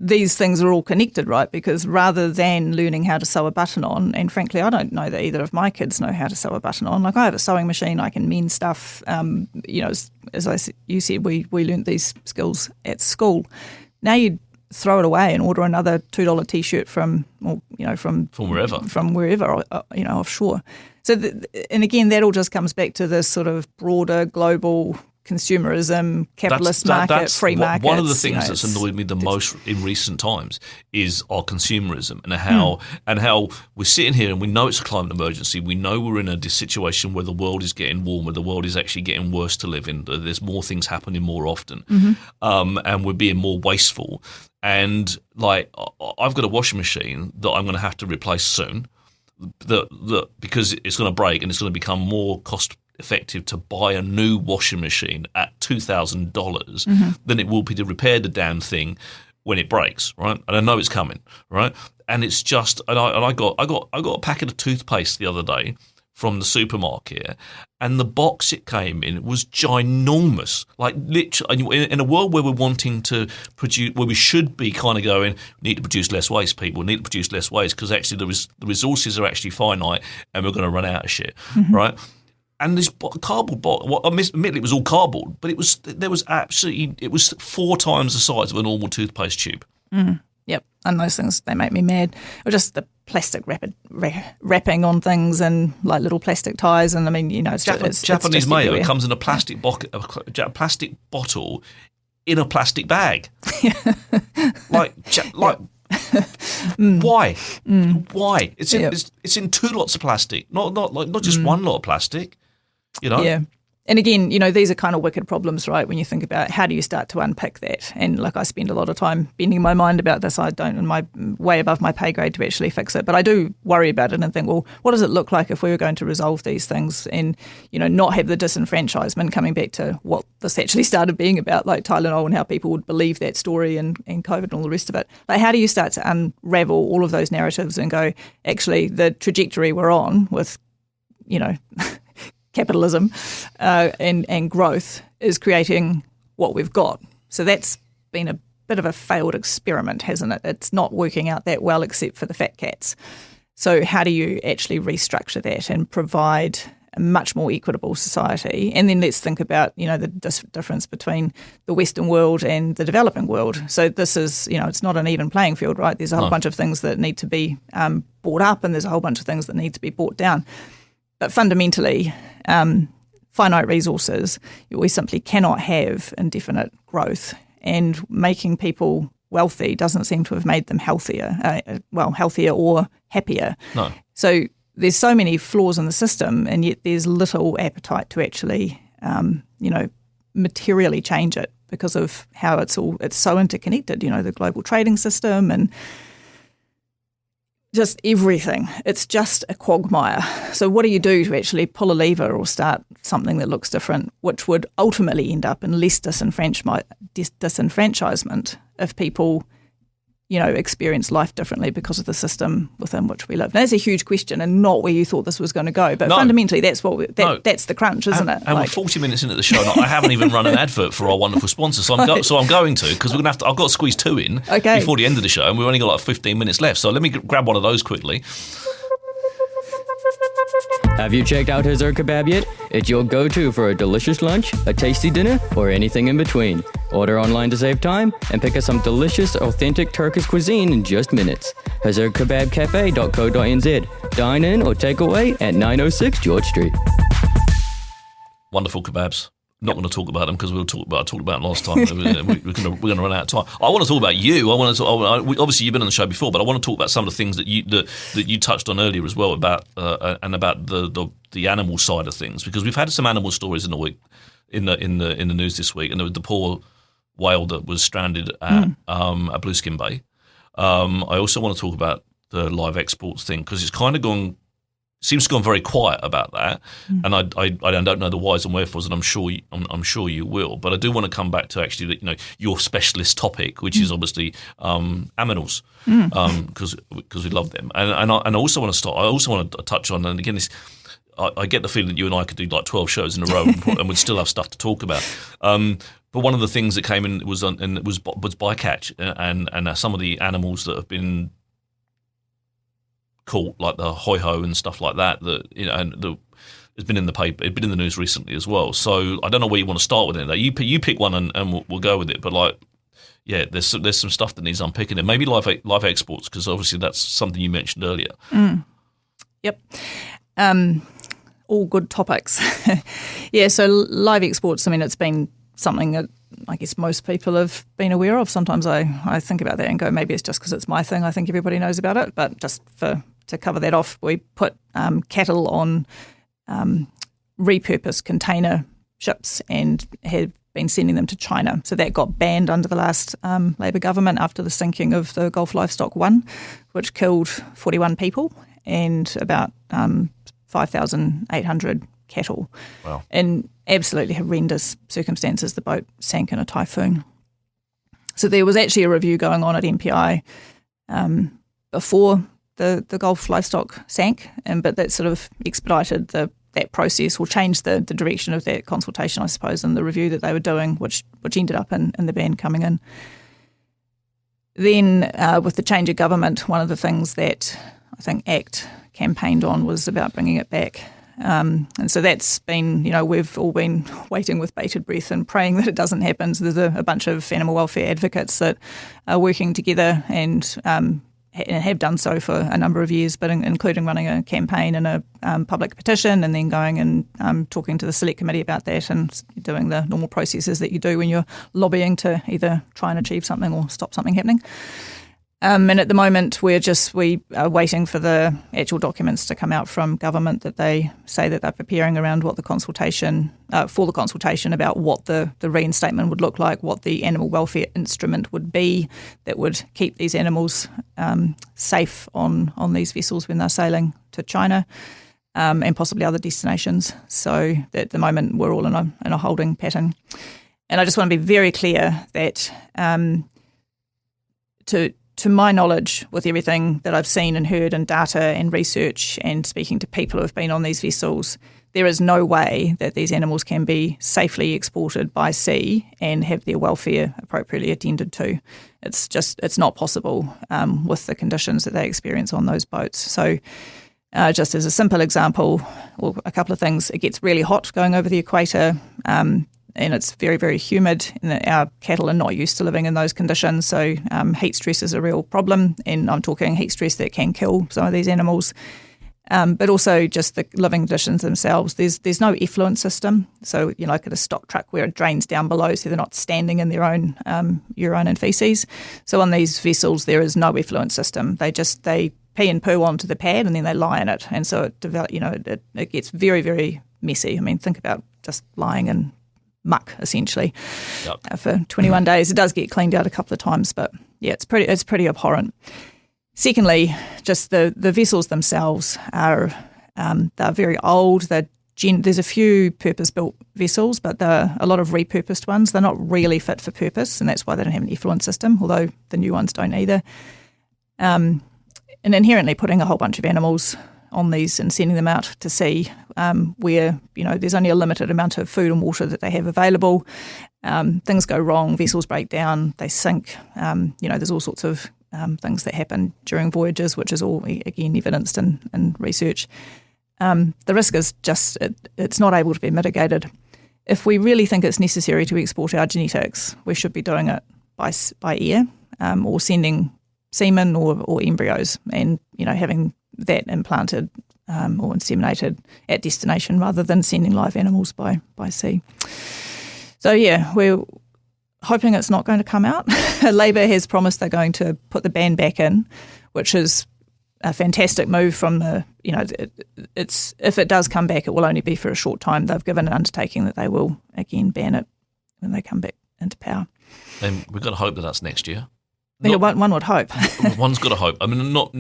these things are all connected, right? Because rather than learning how to sew a button on, and frankly, I don't know that either of my kids know how to sew a button on. Like I have a sewing machine, I can mend stuff. As you said, we learnt these skills at school. Now you throw it away and order another $2 T-shirt from wherever, offshore. So, and again, that all just comes back to this sort of broader global consumerism, capitalist market, free market. One of the things that's annoyed me the most in recent times is our consumerism and how we're sitting here and we know it's a climate emergency. We know we're in a situation where the world is getting warmer. The world is actually getting worse to live in. There's more things happening more often, and we're being more wasteful. And like I've got a washing machine that I'm going to have to replace soon. Because it's going to break and it's going to become more cost effective to buy a new washing machine at $2,000 than it will be to repair the damn thing when it breaks, right? And I know it's coming, right? And it's just, and I got a packet of toothpaste the other day from the supermarket, and the box it came in was ginormous. Like literally, in a world where we're wanting to produce, where we should be kind of going, we need to produce less waste, people. We need to produce less waste because actually the resources are actually finite, and we're going to run out of shit, right? And this cardboard box, admittedly, it was all cardboard, but it was 4 times the size of a normal toothpaste tube. Yep, and those things, they make me mad. Or just the plastic wrapping on things and like little plastic ties, and I mean, it's Japanese mayo. It comes in a plastic bottle in a plastic bag. Why? Why? It's in 2 lots of plastic, not just 1 lot of plastic. Yeah. And again, these are kind of wicked problems, right? When you think about how do you start to unpick that? And like I spend a lot of time bending my mind about this. I don't, in my way above my pay grade to actually fix it. But I do worry about it and think, well, what does it look like if we were going to resolve these things and, not have the disenfranchisement, coming back to what this actually started being about, like Tylenol and how people would believe that story and COVID and all the rest of it. Like, how do you start to unravel all of those narratives and go, actually, the trajectory we're on with, capitalism and growth is creating what we've got. So that's been a bit of a failed experiment, hasn't it? It's not working out that well except for the fat cats. So how do you actually restructure that and provide a much more equitable society? And then let's think about, the difference between the Western world and the developing world. So this is, it's not an even playing field, right? There's a whole bunch of things that need to be brought up, and there's a whole bunch of things that need to be brought down. But fundamentally, finite resources, we simply cannot have indefinite growth, and making people wealthy doesn't seem to have made them healthier or happier. No. So there's so many flaws in the system, and yet there's little appetite to actually, materially change it because of how it's so interconnected, the global trading system and just everything. It's just a quagmire. So what do you do to actually pull a lever or start something that looks different, which would ultimately end up in less disenfranchisement if people, experience life differently because of the system within which we live? Now, that's a huge question and not where you thought this was going to go. But fundamentally, that's that's the crunch, isn't it? And we're 40 minutes into the show, and I haven't even run an advert for our wonderful sponsor. So I'm going to, because we're going to have I've got to squeeze 2 in before the end of the show, and we've only got like 15 minutes left. So let me grab one of those quickly. Have you checked out Hazur Kebab yet? It's your go-to for a delicious lunch, a tasty dinner, or anything in between. Order online to save time and pick up some delicious, authentic Turkish cuisine in just minutes. HazurKebabCafe.co.nz. Dine in or take away at 906 George Street. Wonderful kebabs. Not going to talk about them because I talked about them last time. We're going to run out of time. I want to talk about you. Obviously you've been on the show before, but I want to talk about some of the things that you touched on earlier as well about the animal side of things, because we've had some animal stories in the week in the news this week, and the poor whale that was stranded at Blueskin Bay. I also want to talk about the live exports thing, because it's kind of seems to have gone very quiet about that, and I don't know the whys and wherefores, and I'm sure you will. But I do want to come back to actually, your specialist topic, which is obviously aminals, because we love them, and I also want to start. I also want to touch on, and again, I get the feeling that you and I could do like 12 shows in a row and would still have stuff to talk about. But one of the things that came in was bycatch, and some of the animals that have been caught, like the hoi-ho and stuff like that, has been in the paper, it's been in the news recently as well. So I don't know where you want to start with it. You pick one and we'll go with it. But there's some stuff that needs unpicking. And maybe live exports, because obviously that's something you mentioned earlier. Yep. All good topics. Yeah, so live exports, it's been something that I guess most people have been aware of. Sometimes I think about that and go, maybe it's just because it's my thing. I think everybody knows about it. But just to cover that off, we put cattle on repurposed container ships and have been sending them to China. So that got banned under the last Labour government after the sinking of the Gulf Livestock 1, which killed 41 people and about 5,800 cattle. Wow. In absolutely horrendous circumstances. The boat sank in a typhoon. So there was actually a review going on at MPI before the Gulf livestock sank, but that sort of expedited that process, or changed the direction of that consultation, I suppose, and the review that they were doing, which ended up in the ban coming in. Then with the change of government, one of the things that I think ACT campaigned on was about bringing it back. And so that's been, we've all been waiting with bated breath and praying that it doesn't happen. So there's a bunch of animal welfare advocates that are working together and have done so for a number of years, but including running a campaign and a public petition, and then going and talking to the select committee about that, and doing the normal processes that you do when you're lobbying to either try and achieve something or stop something happening. And at the moment, we are waiting for the actual documents to come out from government that they say that they're preparing around what the consultation about what the reinstatement would look like, what the animal welfare instrument would be that would keep these animals safe on these vessels when they're sailing to China and possibly other destinations. So at the moment, we're all in a holding pattern. And I just want to be very clear that to my knowledge, with everything that I've seen and heard and data and research and speaking to people who have been on these vessels, there is no way that these animals can be safely exported by sea and have their welfare appropriately attended to. It's not possible with the conditions that they experience on those boats. So just as a simple example, or a couple of things, it gets really hot going over the equator, and it's very, very humid, and our cattle are not used to living in those conditions. So heat stress is a real problem, and I'm talking heat stress that can kill some of these animals. But also just the living conditions themselves. There's no effluent system. So, like at a stock truck where it drains down below, so they're not standing in their own urine and faeces. So on these vessels, there is no effluent system. They pee and poo onto the pad, and then they lie in it. And so it gets very, very messy. Think about just lying in muck, essentially, for 21 days. It does get cleaned out a couple of times, but yeah, it's pretty abhorrent. Secondly, just the vessels themselves are they're very old. There's a few purpose-built vessels, but there are a lot of repurposed ones. They're not really fit for purpose, and that's why they don't have an effluent system, although the new ones don't either. And inherently putting a whole bunch of animals on these and sending them out to sea where, there's only a limited amount of food and water that they have available. Things go wrong, vessels break down, they sink. There's all sorts of things that happen during voyages, which is all, again, evidenced in research. The risk is just, it's not able to be mitigated. If we really think it's necessary to export our genetics, we should be doing it by air or sending semen or embryos and, having that implanted or inseminated at destination rather than sending live animals by sea. So, yeah, we're hoping it's not going to come out. Labour has promised they're going to put the ban back in, which is a fantastic move from if it does come back, it will only be for a short time. They've given an undertaking that they will, again, ban it when they come back into power. And we've got to hope that that's next year. Yeah, one would hope. One's got to hope. I mean, not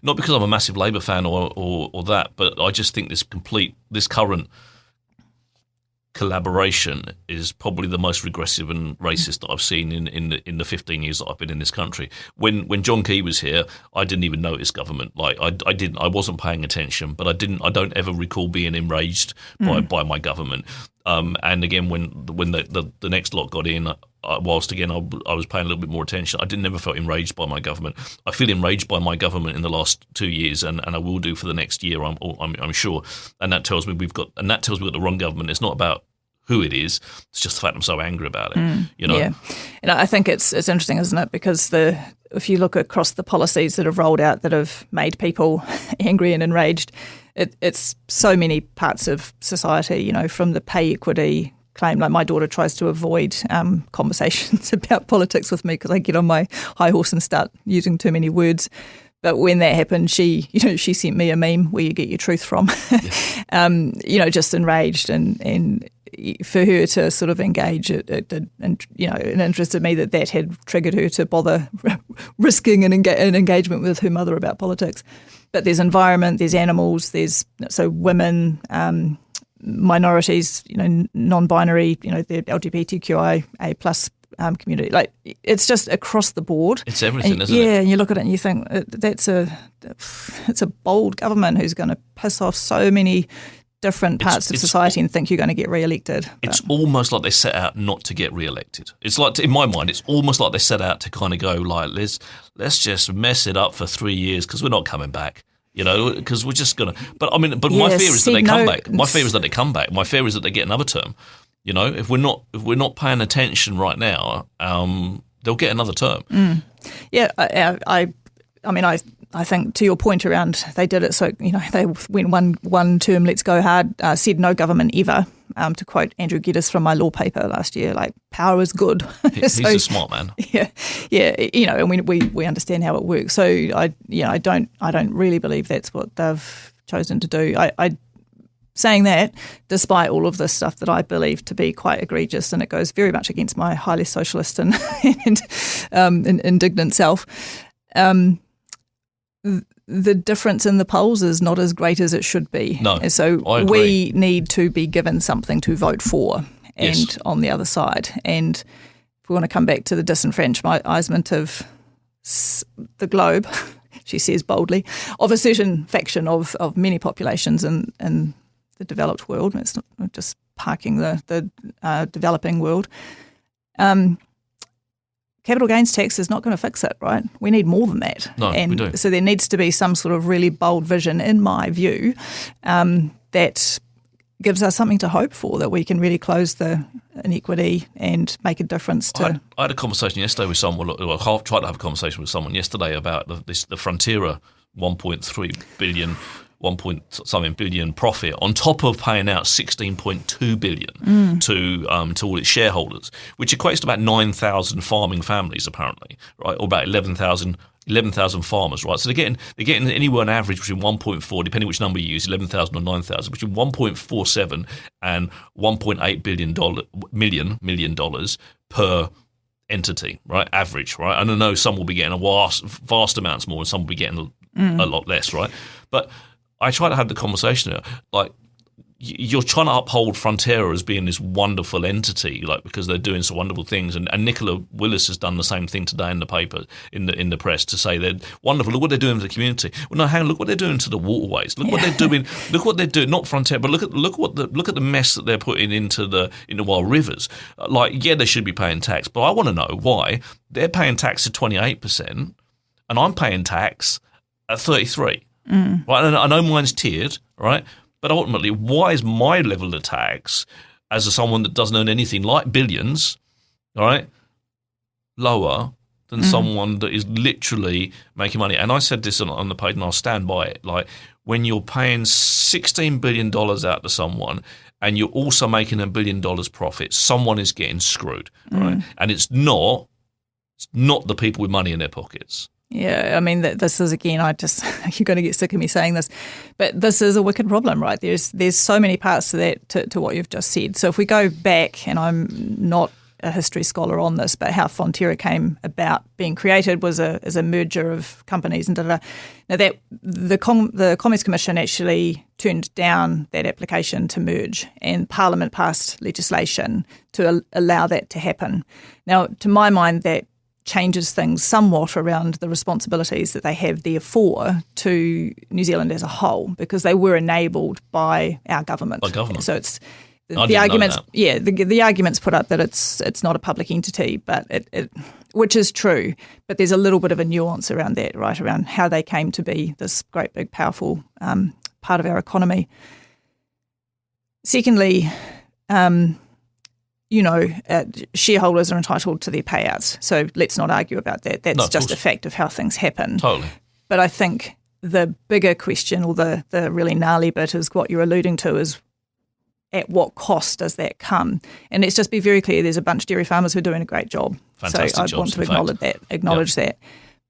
because I'm a massive Labour fan or that, but I just think this current collaboration is probably the most regressive and racist that I've seen in the 15 years that I've been in this country. When John Key was here, I didn't even notice government. Like I wasn't paying attention, but I don't ever recall being enraged by my government. And again, when the next lot got in, whilst again I was paying a little bit more attention, I never felt enraged by my government. I feel enraged by my government in the last 2 years, and I will do for the next year. I'm sure, and that tells me we've got the wrong government. It's not about who it is; it's just the fact I'm so angry about it. Yeah, and I think it's interesting, isn't it? Because if you look across the policies that have rolled out that have made people angry and enraged, it's so many parts of society. From the pay equity claim, like my daughter tries to avoid conversations about politics with me because I get on my high horse and start using too many words. But when that happened, she sent me a meme where you get your truth from, just enraged and for her to sort of engage it interested me that had triggered her to bother risking an engagement with her mother about politics. But there's environment, there's animals, there's women, minorities, non-binary, the LGBTQIA plus community. Like it's just across the board. It's everything, isn't it? Yeah, and you look at it and you think it's a bold government who's going to piss off so many different parts of society and think you're going to get re-elected. It's almost like they set out not to get re-elected. It's like, in my mind, it's almost like they set out to kind of go like, let's just mess it up for 3 years because we're not coming back. Because we're just gonna. But my fear is that they come back. My fear is that they come back. My fear is that they get another term. If we're not paying attention right now, they'll get another term. Yeah, I think to your point around they did it so they went one term, let's go hard, said no government ever, to quote Andrew Geddes from my law paper last year, like power is good. He's a smart man. Yeah, and we understand how it works. So I don't really believe that's what they've chosen to do. I saying that, despite all of this stuff that I believe to be quite egregious, and it goes very much against my highly socialist and indignant self. The difference in the polls is not as great as it should be. No, so I agree. We need to be given something to vote for and on the other side. And if we want to come back to the disenfranchisement of the globe, she says boldly, of a certain faction of many populations in the developed world, it's not just parking the developing world, capital gains tax is not going to fix it, right? We need more than that. No, we do. So there needs to be some sort of really bold vision, in my view, that gives us something to hope for, that we can really close the inequity and make a difference to... I had a conversation yesterday with someone, I tried to have a conversation with someone yesterday about the Frontiera 1.3 billion, 1 billion profit on top of paying out 16.2 billion to all its shareholders, which equates to about 9,000 farming families apparently, right, or about 11,000 farmers, right? So they're getting anywhere on average between 1.4, depending which number you use, 11,000 or 9,000, between 1.47 and 1.8 million dollars per entity, right? Average, right? And I know some will be getting vast amounts more, and some will be getting a lot less, right? But I try to have the conversation like, you're trying to uphold Frontiera as being this wonderful entity, like, because they're doing so wonderful things. And Nicola Willis has done the same thing today in the paper, in the press, to say they're wonderful. Look what they're doing to the community. Well, no, hang on, look what they're doing to the waterways. Look what they're doing. Look what they're doing. Not Frontiera, but look at the mess that they're putting into the wild rivers. Like, yeah, they should be paying tax, but I want to know why they're paying tax at 28% and I'm paying tax at 33%. Right, and I know mine's tiered, right? But ultimately, why is my level of tax, as someone that doesn't earn anything like billions, all right, lower than someone that is literally making money? And I said this on the page, and I'll stand by it. Like, when you're paying $16 billion out to someone and you're also making $1 billion profit, someone is getting screwed, right? And it's not the people with money in their pockets. Yeah, I mean, this is, again, you're going to get sick of me saying this, but this is a wicked problem, right? There's so many parts to that, to what you've just said. So if we go back, and I'm not a history scholar on this, but how Fonterra came about being created was as a merger of companies and da-da-da. Now that the Commerce Commission actually turned down that application to merge, and Parliament passed legislation to allow that to happen. Now, to my mind, that changes things somewhat around the responsibilities that they have therefore to New Zealand as a whole, because they were enabled by our government. By government. So it's The arguments, the arguments put up that it's not a public entity, but it which is true, but there's a little bit of a nuance around that, right, around how they came to be this great big powerful part of our economy. Secondly, shareholders are entitled to their payouts, so let's not argue about that. That's just a fact of how things happen. Totally. But I think the bigger question, or the really gnarly bit, is what you're alluding to, is at what cost does that come? And let's just be very clear, there's a bunch of dairy farmers who are doing a great job. Fantastic so I want to acknowledge that.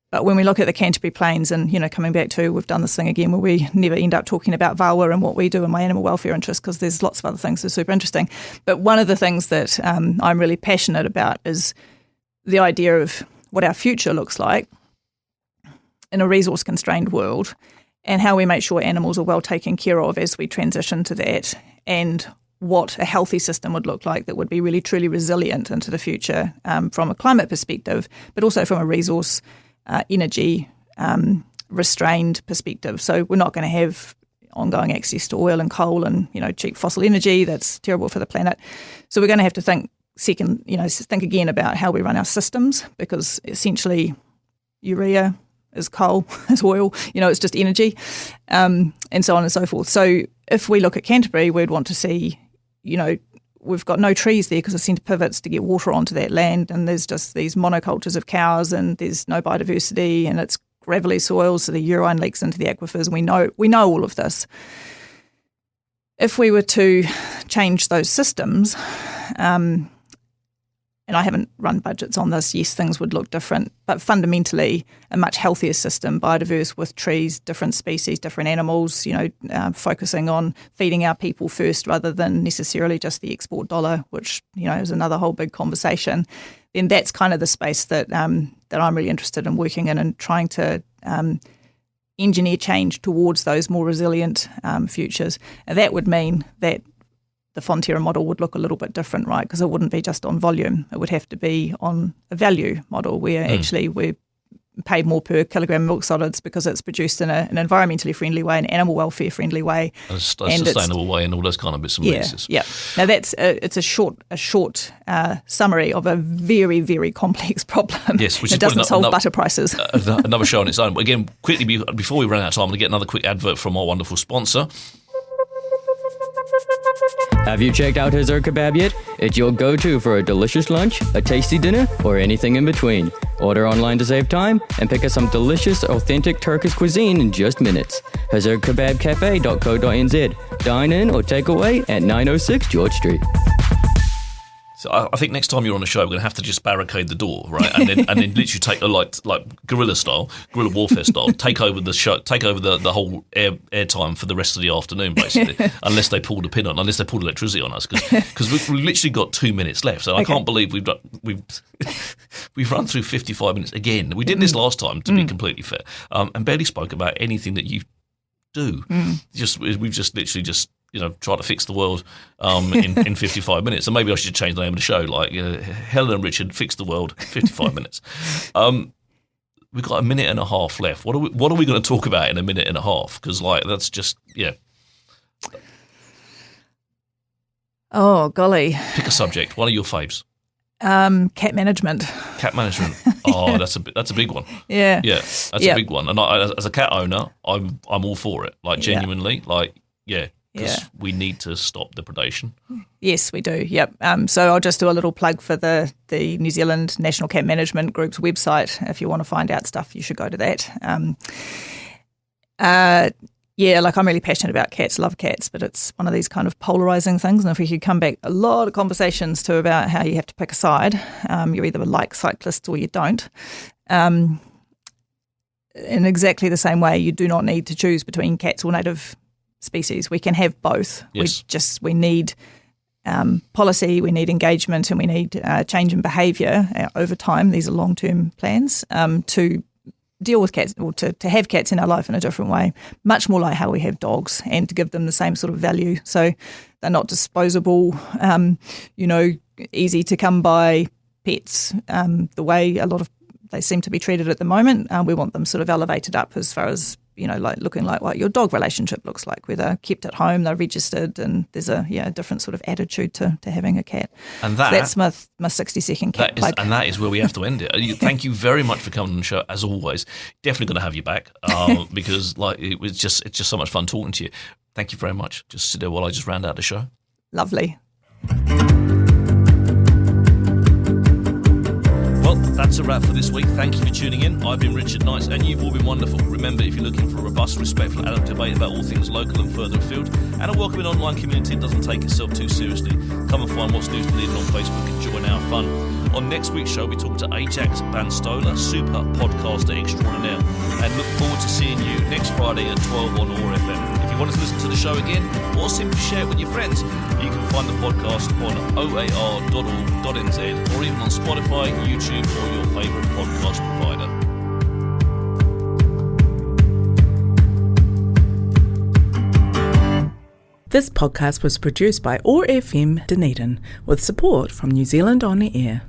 But when we look at the Canterbury Plains, and, coming back to, we've done this thing again where we never end up talking about VAWA and what we do in my animal welfare interest, because there's lots of other things that are super interesting. But one of the things that I'm really passionate about is the idea of what our future looks like in a resource-constrained world, and how we make sure animals are well taken care of as we transition to that, and what a healthy system would look like that would be really truly resilient into the future from a climate perspective, but also from a resource, energy, restrained perspective. So we're not going to have ongoing access to oil and coal and, cheap fossil energy. That's terrible for the planet. So we're going to have to think again about how we run our systems, because essentially urea is coal, is oil, it's just energy, and so on and so forth. So if we look at Canterbury, we'd want to see, we've got no trees there because the centre pivots to get water onto that land, and there's just these monocultures of cows, and there's no biodiversity, and it's gravelly soil, so the urine leaks into the aquifers. We know all of this. If we were to change those systems, and I haven't run budgets on this, yes, things would look different, but fundamentally a much healthier system, biodiverse, with trees, different species, different animals, focusing on feeding our people first rather than necessarily just the export dollar, which, is another whole big conversation. Then that's kind of the space that I'm really interested in working in, and trying to engineer change towards those more resilient futures. And that would mean that the Fonterra model would look a little bit different, right? Because it wouldn't be just on volume. It would have to be on a value model where actually we're paid more per kilogram of milk solids because it's produced in an environmentally friendly way, an animal welfare friendly way. A sustainable way, and all those kind of bits and pieces. Yeah. Now that's it's a short summary of a very, very complex problem. Yes, which it doesn't solve butter prices. Another show on its own. Again, quickly, before we run out of time, I'm going to get another quick advert from our wonderful sponsor. Have you checked out his kebab yet? It's your go-to for a delicious lunch, a tasty dinner, or anything in between. Order online to save time and pick us some delicious, authentic Turkish cuisine in just minutes. hazardkebabcafe.co.nz. Dine in or take away at 906 George Street. So I think next time you're on the show, we're going to have to just barricade the door, right? And then literally take like guerrilla warfare style, take over the show, take over the whole airtime for the rest of the afternoon, basically, unless they pull the pin on, unless they pull electricity on us, because we've literally got 2 minutes left. So I can't believe we've run through 55 minutes again. We did this last time, to be completely fair, and barely spoke about anything that you do. We've just literally try to fix the world in 55 minutes. And maybe I should change the name of the show, like Helen and Richard fix the world 55 minutes. We've got a minute and a half left. What are we going to talk about in a minute and a half? Because that's just Oh golly! Pick a subject. One of your faves. Cat management. Cat management. Oh, that's a big one. Yeah, that's a big one. And as a cat owner, I'm all for it. Like genuinely, because we need to stop the predation. Yes, we do. Yep. So I'll just do a little plug for the New Zealand National Cat Management Group's website. If you want to find out stuff, you should go to that. I'm really passionate about cats, love cats, but it's one of these kind of polarising things. And if we could come back, a lot of conversations to about how you have to pick a side. You either like cyclists or you don't. In exactly the same way, you do not need to choose between cats or native species. We can have both. Yes. We need policy, we need engagement, and we need change in behaviour over time. These are long-term plans to deal with cats, or to have cats in our life in a different way, much more like how we have dogs, and to give them the same sort of value. So they're not disposable, easy to come by pets, the way they seem to be treated at the moment. We want them sort of elevated up as far as, like looking like what your dog relationship looks like, where they're kept at home, they're registered, and there's a different sort of attitude to having a cat. And so that's my 60-second cat plug. And that is where we have to end it. Thank you very much for coming on the show, as always. Definitely going to have you back because it's just so much fun talking to you. Thank you very much. Just sit there while I just round out the show. Lovely. Well, that's a wrap for this week. Thank you for tuning in. I've been Richard Knights, and you've all been wonderful. Remember, if you're looking for a robust, respectful, adult debate about all things local and further afield, and a welcoming online community that doesn't take itself too seriously, come and find What's News Dunedin on Facebook and join our fun. On next week's show, we talk to Ajax Banstola, super podcaster extraordinaire, and look forward to seeing you next Friday at 12 on OAR FM. If you want to listen to the show again, or simply share it with your friends, you can find the podcast on oar.org.nz, or even on Spotify, YouTube, or your favourite podcast provider. This podcast was produced by OAR FM Dunedin with support from New Zealand On the Air.